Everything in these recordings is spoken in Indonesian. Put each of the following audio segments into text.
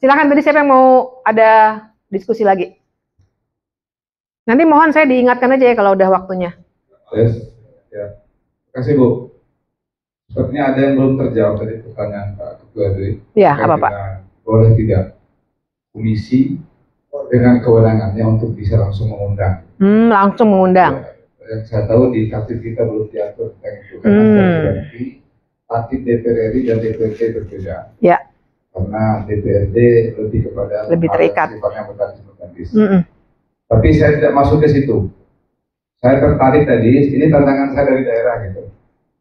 Silakan tadi siapa yang mau ada diskusi lagi. Nanti mohon saya diingatkan aja ya kalau udah waktunya. Yes. Ya. Terima kasih Bu. Sepertinya ada yang belum terjawab tadi pertanyaan Pak Ketua tadi. Ya, apa Pak? Boleh tidak komisi dengan kewenangannya untuk bisa langsung mengundang? Langsung mengundang. Ya, yang saya tahu di tatip kita belum diatur tentang itu. Karena berarti tatip DPR RI dan DPRD berbeda. Ya. Karena DPRD lebih kepada terikat. sifatnya mekanis. Tapi saya tidak masuk ke situ. Saya tertarik tadi, ini tantangan saya dari daerah gitu.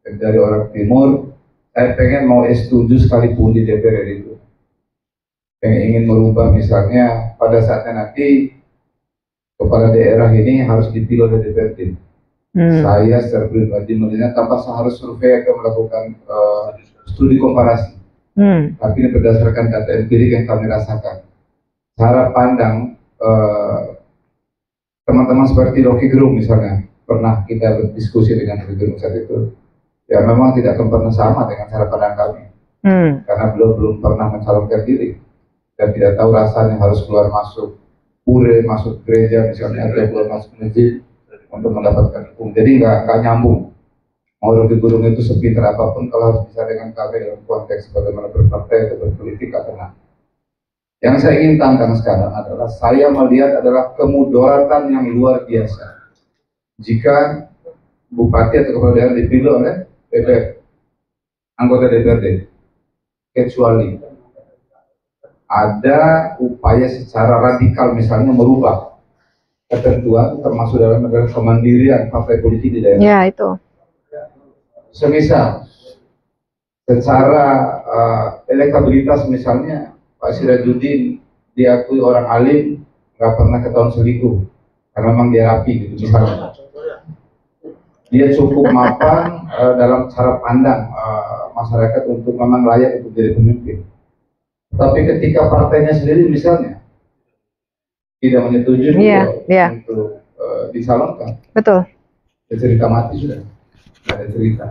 Dari orang timur, saya pengen mau S7 sekalipun di DPR itu. Yang ingin merubah misalnya pada saatnya nanti kepala daerah ini harus dipilih oleh DPRD. Saya secara pribadi melihat tanpa harus survei atau melakukan studi komparasi. Tapi ini berdasarkan data empirik yang kami rasakan. Cara pandang teman-teman seperti Rocky Gerung misalnya, pernah kita berdiskusi dengan Rocky Gerung saat itu, ya memang tidak akan pernah sama dengan cara pandang kami, karena belum pernah mencalonkan diri dan tidak tahu rasanya harus keluar masuk pura, masuk gereja misalnya, atau keluar masuk masjid untuk mendapatkan hukum. Jadi nggak nyambung. Mau Rocky Gerung itu sepintar apapun, kalau harus bisa dengan kami dalam konteks bagaimana berpartai atau berpolitik atau nah. Yang saya ingin tantang sekarang adalah saya melihat adalah kemudaratan yang luar biasa jika bupati atau kepala daerah dipilih oleh DPR, anggota DPRD, kecuali ada upaya secara radikal misalnya merubah ketentuan termasuk dalam kemandirian partai politik di daerah. Ya itu. Semisal secara elektabilitas misalnya Pak Sirajuddin diakui orang alim, nggak pernah ketahuan selingkuh, karena memang dia rapi gitu misalnya. Dia cukup mapan dalam cara pandang masyarakat untuk memang layak untuk jadi pemimpin. Tapi ketika partainya sendiri misalnya tidak menyetujui untuk dicalonkan, betul. Cerita mati sudah, nggak ada cerita.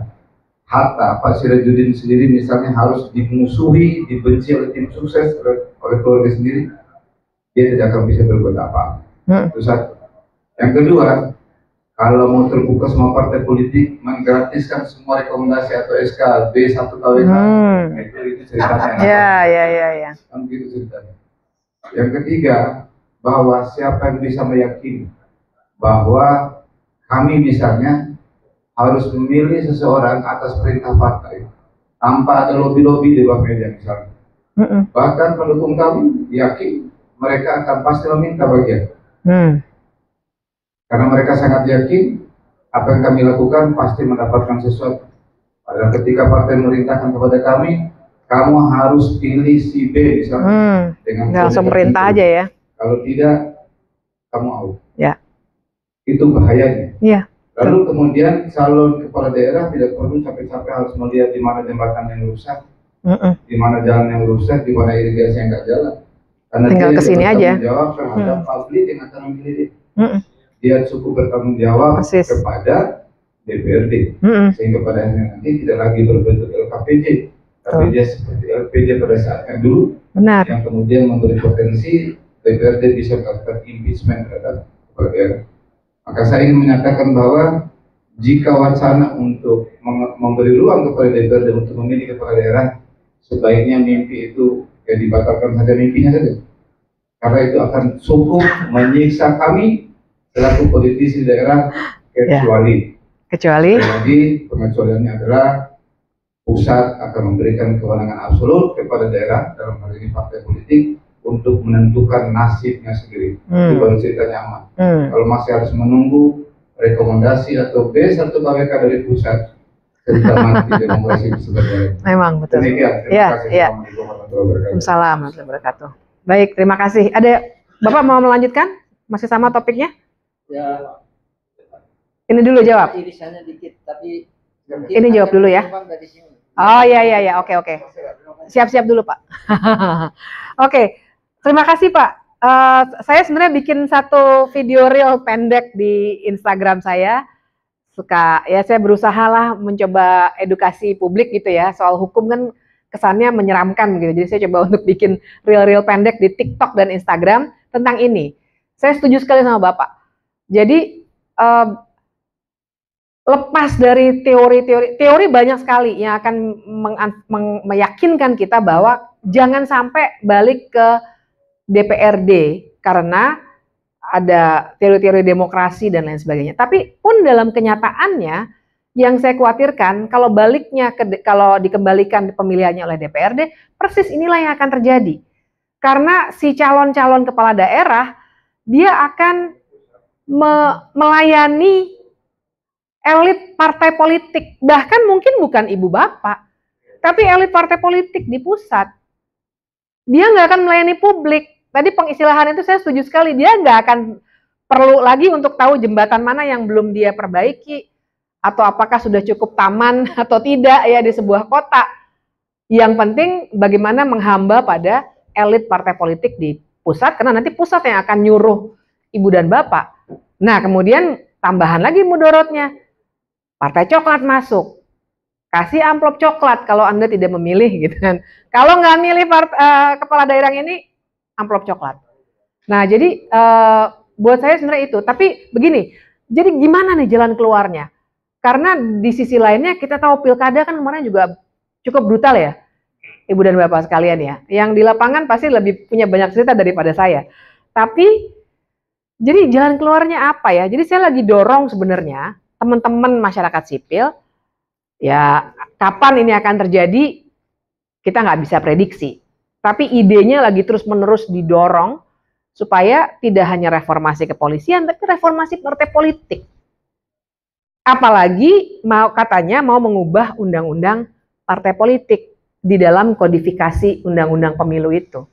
Hatta Pak Sirajuddin sendiri misalnya harus dimusuhi, dibenci oleh tim sukses, oleh keluarga sendiri, dia tidak akan bisa berbuat apa. Itu satu. Yang kedua, kalau mau terbuka semua partai politik, menggratiskan semua rekomendasi atau SK B1 KWK, itu ceritanya. Ya. Kan begitu ceritanya. Yang ketiga, bahwa siapa yang bisa meyakini bahwa kami misalnya harus memilih seseorang atas perintah partai tanpa ada lobby-lobby di bawah meja misalnya. Bahkan pendukung kami yakin mereka akan pasti meminta bagian. Karena mereka sangat yakin apa yang kami lakukan pasti mendapatkan sesuatu. Padahal ketika partai memerintahkan kepada kami, kamu harus pilih si B misalnya. Dengan langsung perintah aja ya. Kalau tidak, kamu out. Ya. Itu bahayanya. Iya. Lalu kemudian calon kepala daerah tidak perlu capek-capek harus melihat di mana jembatan yang rusak, di mana jalan yang rusak, di mana irigasi yang nggak jalan. Karena tinggal kesini aja. Jawab terhadap publik yang akan memilih dia. Dia cukup bertanggung jawab kepada DPRD, sehingga pada akhirnya nanti tidak lagi berbentuk LKPJ, tapi dia seperti LPJ pada saatnya dulu. Benar. Yang kemudian memberi potensi DPRD bisa melakukan impeachment terhadap kepala daerah. Maka saya ingin menyatakan bahwa jika wacana untuk memberi ruang kepada DPRD untuk memilih kepala daerah, sebaiknya mimpi itu dibatalkan saja mimpinya saja. Karena itu akan cukup menyiksa kami selaku politisi daerah, kecuali lagi pengecualiannya adalah pusat akan memberikan kewenangan absolut kepada daerah dalam hal ini partai politik untuk menentukan nasibnya sendiri. Itu baru cerita nyaman. Kalau masih harus menunggu rekomendasi atau B1 KWK dari pusat, cerita mati demokrasi sebenarnya. Memang betul. Demikian. Terima kasih. Assalamualaikum warahmatullahi wabarakatuh. Waalaikumsalam warahmatullahi wabarakatuh. Baik, terima kasih. Ada Bapak mau melanjutkan? Masih sama topiknya? Ya. Ini dulu jawab. Irisannya dikit, tapi ini jawab dulu ya. Oh iya, oke. Siap-siap dulu Pak. Oke, terima kasih Pak. Saya sebenarnya bikin satu video reel pendek di Instagram saya. Saya berusaha lah mencoba edukasi publik gitu ya. Soal hukum kan kesannya menyeramkan gitu. Jadi saya coba untuk bikin reel-reel pendek di TikTok dan Instagram tentang ini. Saya setuju sekali sama Bapak. Jadi lepas dari teori banyak sekali yang akan meyakinkan kita bahwa jangan sampai balik ke DPRD karena ada teori-teori demokrasi dan lain sebagainya. Tapi pun dalam kenyataannya, yang saya khawatirkan kalau baliknya kalau dikembalikan pemilihannya oleh DPRD, persis inilah yang akan terjadi. Karena si calon-calon kepala daerah dia akan melayani elit partai politik, bahkan mungkin bukan ibu bapak, tapi elit partai politik di pusat. Dia nggak akan melayani publik. Tadi pengistilahan itu saya setuju sekali. Dia nggak akan perlu lagi untuk tahu jembatan mana yang belum dia perbaiki, atau apakah sudah cukup taman atau tidak ya di sebuah kota. Yang penting bagaimana menghamba pada elit partai politik di pusat, karena nanti pusat yang akan nyuruh ibu dan bapak. Nah kemudian tambahan lagi mudorotnya, partai coklat masuk. Kasih amplop coklat kalau Anda tidak memilih gitu kan. Kalau nggak milih kepala daerah ini, amplop coklat. Nah jadi buat saya sebenarnya itu. Tapi begini, jadi gimana nih jalan keluarnya? Karena di sisi lainnya kita tahu pilkada kan kemarin juga cukup brutal ya, Ibu dan Bapak sekalian ya. Yang di lapangan pasti lebih punya banyak cerita daripada saya. Tapi jadi jalan keluarnya apa ya? Jadi saya lagi dorong sebenarnya teman-teman masyarakat sipil, ya kapan ini akan terjadi kita nggak bisa prediksi. Tapi idenya lagi terus-menerus didorong supaya tidak hanya reformasi kepolisian, tapi reformasi partai politik. Apalagi katanya mau mengubah undang-undang partai politik di dalam kodifikasi undang-undang pemilu itu.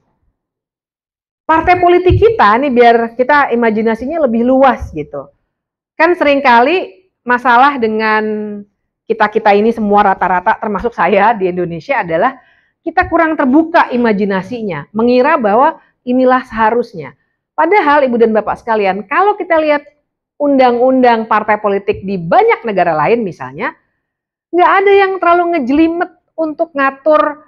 Partai politik kita ini biar kita imajinasinya lebih luas gitu. Kan seringkali masalah dengan kita ini semua rata-rata termasuk saya di Indonesia adalah kita kurang terbuka imajinasinya, mengira bahwa inilah seharusnya. Padahal Ibu dan Bapak sekalian, kalau kita lihat undang-undang partai politik di banyak negara lain misalnya, nggak ada yang terlalu ngejelimet untuk ngatur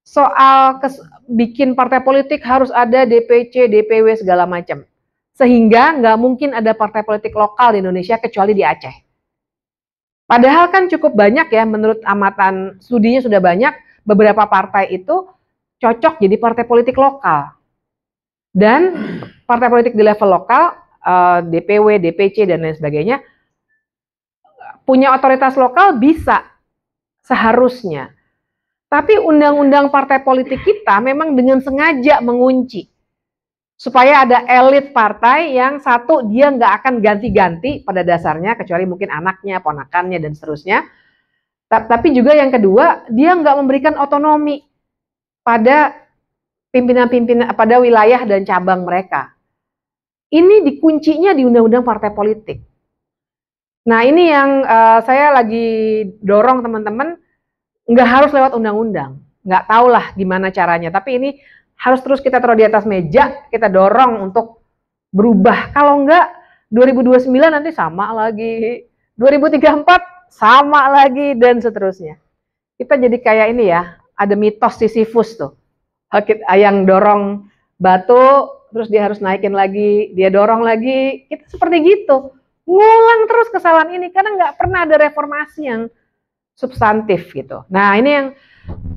soal bikin partai politik harus ada DPC, DPW segala macam. Sehingga nggak mungkin ada partai politik lokal di Indonesia kecuali di Aceh. Padahal kan cukup banyak ya, menurut amatan studinya sudah banyak, beberapa partai itu cocok jadi partai politik lokal. Dan partai politik di level lokal, DPW, DPC, dan lain sebagainya, punya otoritas lokal bisa, seharusnya. Tapi undang-undang partai politik kita memang dengan sengaja mengunci. Supaya ada elit partai yang satu, dia nggak akan ganti-ganti pada dasarnya, kecuali mungkin anaknya, ponakannya, dan seterusnya. Tapi juga yang kedua, dia nggak memberikan otonomi pada pimpinan-pimpinan, pada wilayah dan cabang mereka. Ini dikuncinya di undang-undang partai politik. Nah ini yang saya lagi dorong teman-teman, nggak harus lewat undang-undang, nggak tahu lah gimana caranya, tapi ini harus terus kita taruh di atas meja, kita dorong untuk berubah. Kalau enggak, 2029 nanti sama lagi, 2034 sama lagi, dan seterusnya. Kita jadi kayak ini ya, ada mitos Sisyphus tuh, yang dorong batu, terus dia harus naikin lagi, dia dorong lagi, kita seperti gitu. Ngulang terus kesalahan ini, karena nggak pernah ada reformasi yang substantif gitu. Nah ini yang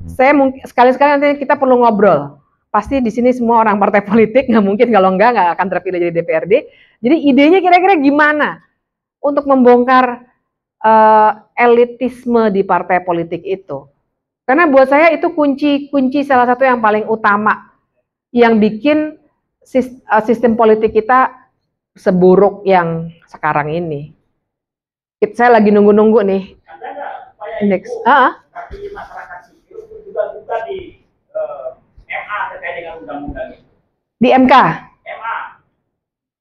saya mungkin sekali-sekali nanti kita perlu ngobrol. Pasti di sini semua orang partai politik, nggak mungkin kalau nggak akan terpilih jadi DPRD. Jadi idenya kira-kira gimana untuk membongkar elitisme di partai politik itu? Karena buat saya itu kunci salah satu yang paling utama yang bikin sistem politik kita seburuk yang sekarang ini. Saya lagi nunggu-nunggu nih. Indeks. Tapi masyarakat sipil juga buka di MA terkait dengan undang-undang itu. Di MK? MA.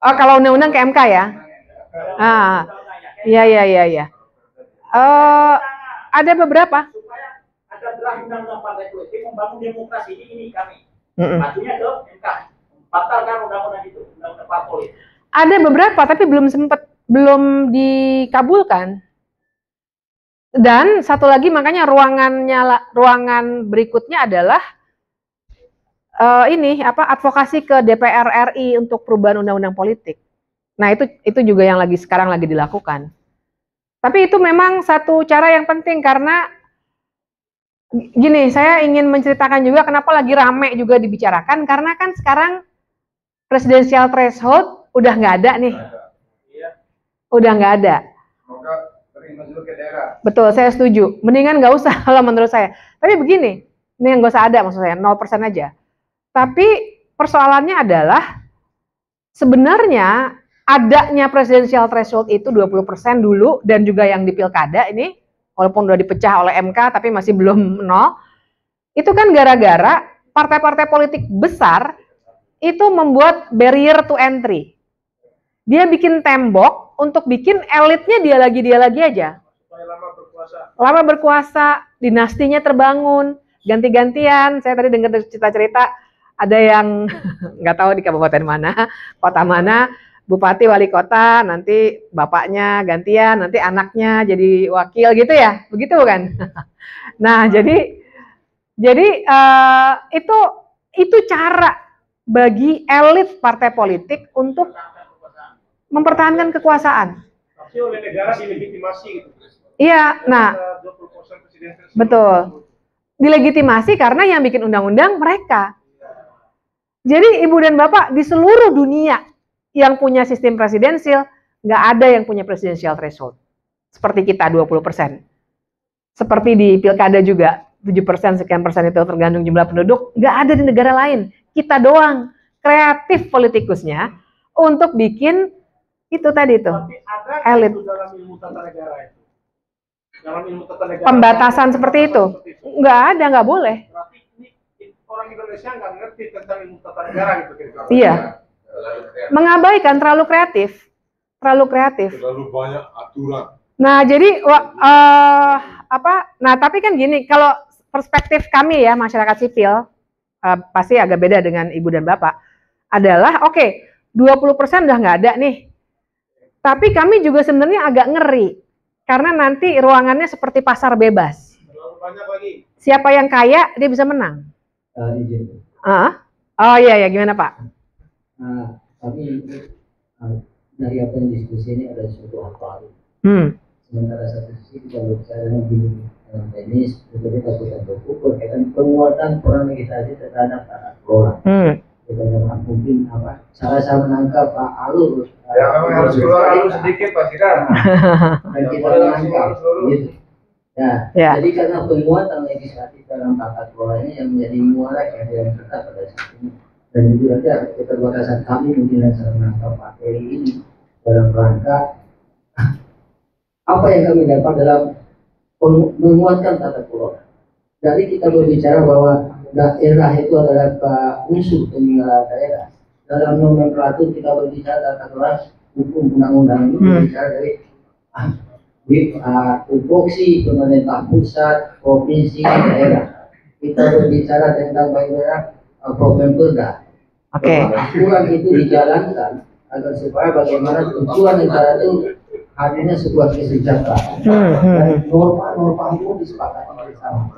Oh, kalau undang-undang ke MK ya? Iya. Ada beberapa. Supaya ada draft undang-undang partai politik membangun demokrasi ini kami. Majunya ke MK. Batalkan undang-undang itu, undang-undang partai politik. Ada beberapa, tapi belum dikabulkan. Dan satu lagi makanya ruangan berikutnya adalah advokasi ke DPR RI untuk perubahan undang-undang politik. Nah, itu juga yang sekarang lagi dilakukan. Tapi itu memang satu cara yang penting karena gini, saya ingin menceritakan juga kenapa lagi rame juga dibicarakan karena kan sekarang presidensial threshold udah nggak ada nih. Udah nggak ada. Betul, saya setuju. Mendingan nggak usah kalau menurut saya. Tapi begini, ini yang nggak usah ada maksud saya, 0% aja. Tapi persoalannya adalah sebenarnya adanya presidensial threshold itu 20% dulu dan juga yang di pilkada ini walaupun udah dipecah oleh MK tapi masih belum 0. Itu kan gara-gara partai-partai politik besar itu membuat barrier to entry. Dia bikin tembok untuk bikin elitnya dia lagi aja. Lama berkuasa, dinastinya terbangun, ganti-gantian. Saya tadi dengar cerita-cerita ada yang nggak tahu di kabupaten mana, kota mana, bupati wali kota, nanti bapaknya gantian, nanti anaknya jadi wakil gitu ya, begitu kan? Nah jadi itu cara bagi elit partai politik untuk mempertahankan kekuasaan. Tapi oleh negara dilegitimasi gitu. Iya, nah betul. Dilegitimasi karena yang bikin undang-undang mereka. Jadi ibu dan bapak di seluruh dunia yang punya sistem presidensil, nggak ada yang punya presidensial threshold. Seperti kita 20%. Seperti di pilkada juga 7% sekian persen itu tergantung jumlah penduduk, nggak ada di negara lain. Kita doang kreatif politikusnya untuk bikin itu tadi tuh. Tapi ada elit. itu dalam ilmu tata negara itu. Dalam ilmu tata negara. Pembatasan seperti itu. Nggak ada, nggak boleh. Berarti ini orang Indonesia nggak ngerti tentang ilmu tata negara gitu kira-kira. Iya. Mengabaikan, terlalu kreatif. Terlalu banyak aturan. Nah, jadi nah tapi kan gini, kalau perspektif kami ya masyarakat sipil pasti agak beda dengan ibu dan bapak adalah 20% udah nggak ada nih. Tapi kami juga sebenarnya agak ngeri karena nanti ruangannya seperti pasar bebas. Terlalu banyak lagi. Siapa yang kaya dia bisa menang. Izin. Oh iya gimana Pak? Kami dari apa yang diskusi ini ada suatu hal baru. Sementara satu sisi kita berbicara dengan gini dalam teknis, tetapi kita berkaitan penguatan peran legislasi terhadap tata kelola. Kita jangan mungkin cara menangkap Pak Alur. Ya memang harus keluar dulu sedikit Pak Sidar. Dan kita menangkap. Gitu. Nah, jadi karena penguatan legislatif dalam tata kelola ini yang menjadi muara kehadiran kita pada saat ini. Dan itu saja keterbatasan kami mungkin cara menangkap materi ini dalam rangka apa yang kami dapat dalam menguatkan tata kelola. Jadi kita berbicara bahwa daerah itu adalah unsur penyelenggara daerah. Dalam nomenklatur kita berbicara tata kelola hukum undang-undang ini berbicara dari tupoksi pemerintah pusat, provinsi, daerah. Kita berbicara tentang bagaimana program perda. Aturan itu dijalankan agar supaya bagaimana tujuan negara itu hadirnya sebuah kesejahteraan dan norma-norma itu disepakati bersama.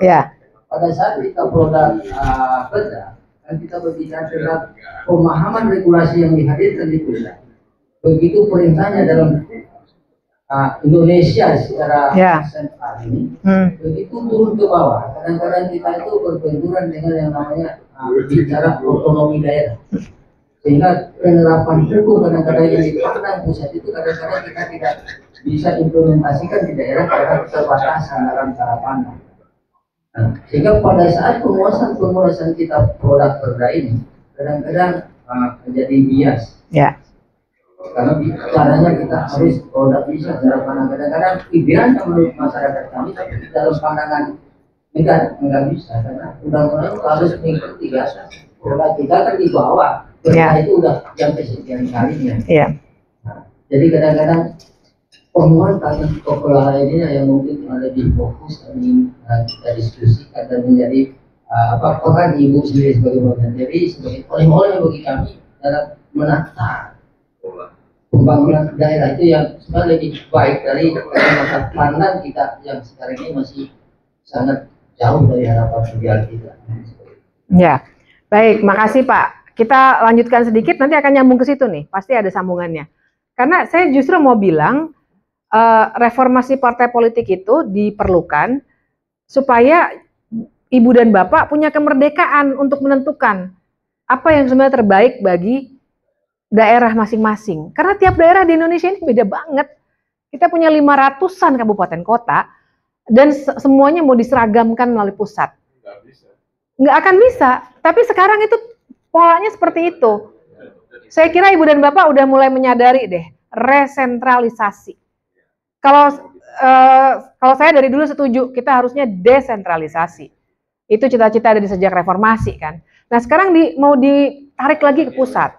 Pada saat kita produk perda, dan kita berbicara tentang pemahaman regulasi yang dihadirkan di pusat. Begitu perintahnya dalam Indonesia secara sentral ini, begitu turun ke bawah. Kadang-kadang kita itu berbenturan dengan yang namanya bicara otonomi daerah. Sehingga penerapan hukum kadang-kadang yang dipandang pusat itu kadang-kadang kita tidak bisa implementasikan di daerah karena keterbatasan dalam cara pandang. Sehingga pada saat penguasaan kita produk perda ini kadang-kadang menjadi bias. Karena caranya kita harus produk bisa cara pandang kadang-kadang idealnya menurut masyarakat kami, tapi dalam pandangan negara nggak bisa karena undang-undang harus mengikuti biasa. Produk kita kan di bawah. Itu udah yang kesekian kalinya. Jadi kadang-kadang penguatan kelola ini yang mungkin lebih fokus kami kita diskusikan dan menjadi peran ibu sendiri sebagai bagian dari sebagai oleh-oleh bagi kami dalam menata pembangunan daerah itu yang sebenarnya lebih baik dari masa pandang kita yang sekarang ini masih sangat jauh dari harapan ideal kita. Ya, baik, makasih Pak. Kita lanjutkan sedikit, nanti akan nyambung ke situ nih, pasti ada sambungannya. Karena saya justru mau bilang, reformasi partai politik itu diperlukan supaya Ibu dan Bapak punya kemerdekaan untuk menentukan apa yang sebenarnya terbaik bagi daerah masing-masing. Karena tiap daerah di Indonesia ini beda banget. Kita punya 500-an kabupaten kota, dan semuanya mau diseragamkan melalui pusat. Nggak akan bisa, tapi sekarang itu polanya seperti itu. Saya kira Ibu dan Bapak udah mulai menyadari deh, resentralisasi. Kalau saya dari dulu setuju, kita harusnya desentralisasi. Itu cita-cita dari sejak reformasi kan. Nah sekarang mau ditarik lagi ke pusat.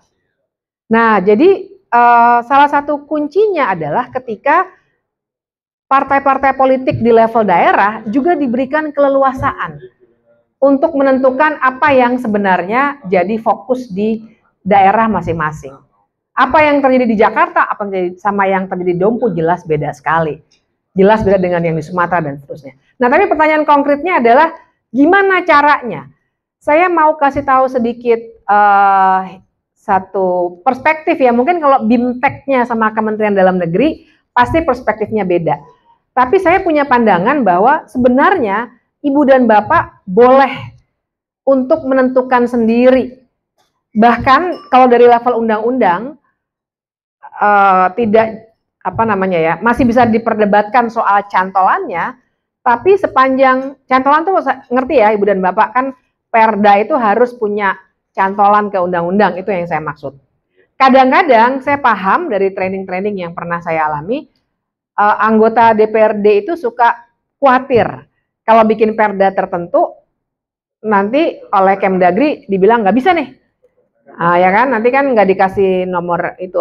Nah jadi salah satu kuncinya adalah ketika partai-partai politik di level daerah juga diberikan keleluasaan untuk menentukan apa yang sebenarnya jadi fokus di daerah masing-masing. Apa yang terjadi di Jakarta, apa yang terjadi sama yang terjadi di Dompu jelas beda sekali. Jelas beda dengan yang di Sumatera dan seterusnya. Nah, tapi pertanyaan konkretnya adalah gimana caranya? Saya mau kasih tahu sedikit satu perspektif ya. Mungkin kalau BIMTEK-nya sama Kementerian Dalam Negeri pasti perspektifnya beda. Tapi saya punya pandangan bahwa sebenarnya Ibu dan Bapak boleh untuk menentukan sendiri. Bahkan kalau dari level undang-undang tidak masih bisa diperdebatkan soal cantolannya, tapi sepanjang cantolan tuh ngerti ya Ibu dan Bapak, kan Perda itu harus punya cantolan ke undang-undang, itu yang saya maksud. Kadang-kadang saya paham dari training-training yang pernah saya alami, anggota DPRD itu suka khawatir kalau bikin Perda tertentu nanti oleh Kemdagri dibilang nggak bisa nih. Ya kan, nanti kan nggak dikasih nomor itu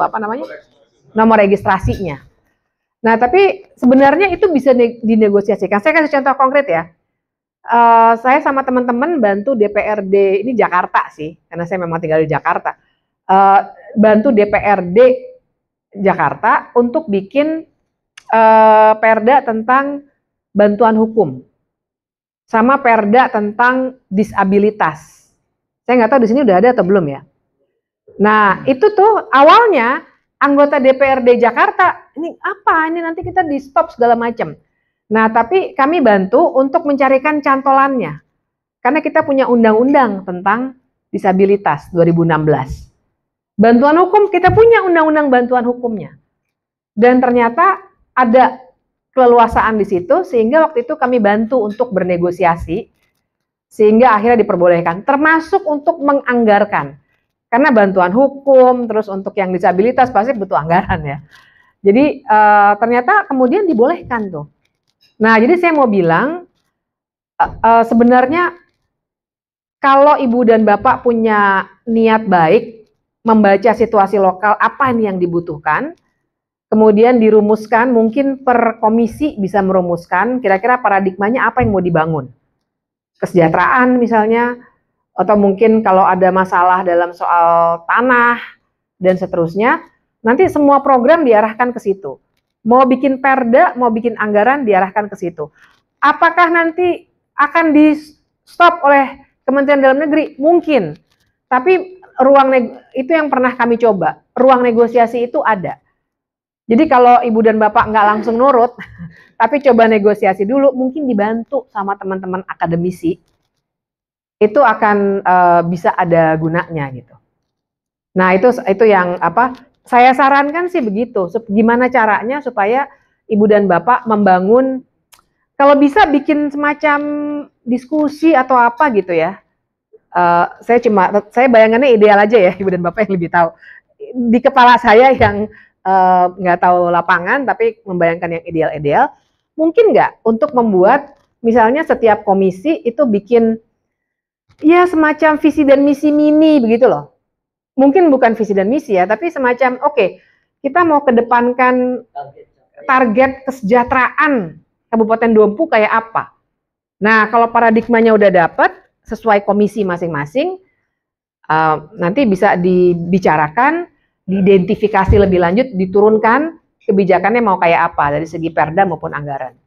nomor registrasinya. Nah, tapi sebenarnya itu bisa dinegosiasikan. Saya kasih contoh konkret ya. Saya sama teman-teman bantu DPRD, ini Jakarta sih, karena saya memang tinggal di Jakarta. Bantu DPRD Jakarta untuk bikin Perda tentang bantuan hukum. Sama Perda tentang disabilitas. Saya nggak tahu di sini udah ada atau belum ya. Nah, itu tuh awalnya anggota DPRD Jakarta, ini apa? Ini nanti kita di stop segala macam. Nah, tapi kami bantu untuk mencarikan cantolannya. Karena kita punya undang-undang tentang disabilitas 2016. Bantuan hukum, kita punya undang-undang bantuan hukumnya. Dan ternyata ada keleluasaan di situ, sehingga waktu itu kami bantu untuk bernegosiasi, sehingga akhirnya diperbolehkan, termasuk untuk menganggarkan. Karena bantuan hukum, terus untuk yang disabilitas pasti butuh anggaran ya. Jadi ternyata kemudian dibolehkan tuh. Nah, jadi saya mau bilang, sebenarnya kalau Ibu dan Bapak punya niat baik, membaca situasi lokal, apa ini yang dibutuhkan, kemudian dirumuskan, mungkin per komisi bisa merumuskan, kira-kira paradigmanya apa yang mau dibangun. Kesejahteraan misalnya, atau mungkin kalau ada masalah dalam soal tanah dan seterusnya, nanti semua program diarahkan ke situ. Mau bikin Perda, mau bikin anggaran diarahkan ke situ. Apakah nanti akan di stop oleh Kementerian Dalam Negeri? Mungkin. Tapi itu yang pernah kami coba. Ruang negosiasi itu ada. Jadi kalau Ibu dan Bapak nggak langsung nurut, tapi coba negosiasi dulu, mungkin dibantu sama teman-teman akademisi, itu akan bisa ada gunanya gitu. Nah itu yang saya sarankan sih begitu. Gimana caranya supaya Ibu dan Bapak membangun, kalau bisa bikin semacam diskusi atau apa gitu ya. Saya bayangannya ideal aja ya, Ibu dan Bapak yang lebih tahu. Di kepala saya yang nggak tahu lapangan, tapi membayangkan yang ideal-ideal, mungkin nggak untuk membuat misalnya setiap komisi itu bikin ya semacam visi dan misi mini begitu loh. Mungkin bukan visi dan misi ya, tapi semacam kita mau kedepankan target kesejahteraan Kabupaten Dompu kayak apa. Nah, kalau paradigmanya udah dapat sesuai komisi masing-masing, nanti bisa dibicarakan diidentifikasi lebih lanjut, diturunkan kebijakannya mau kayak apa dari segi perda maupun anggaran.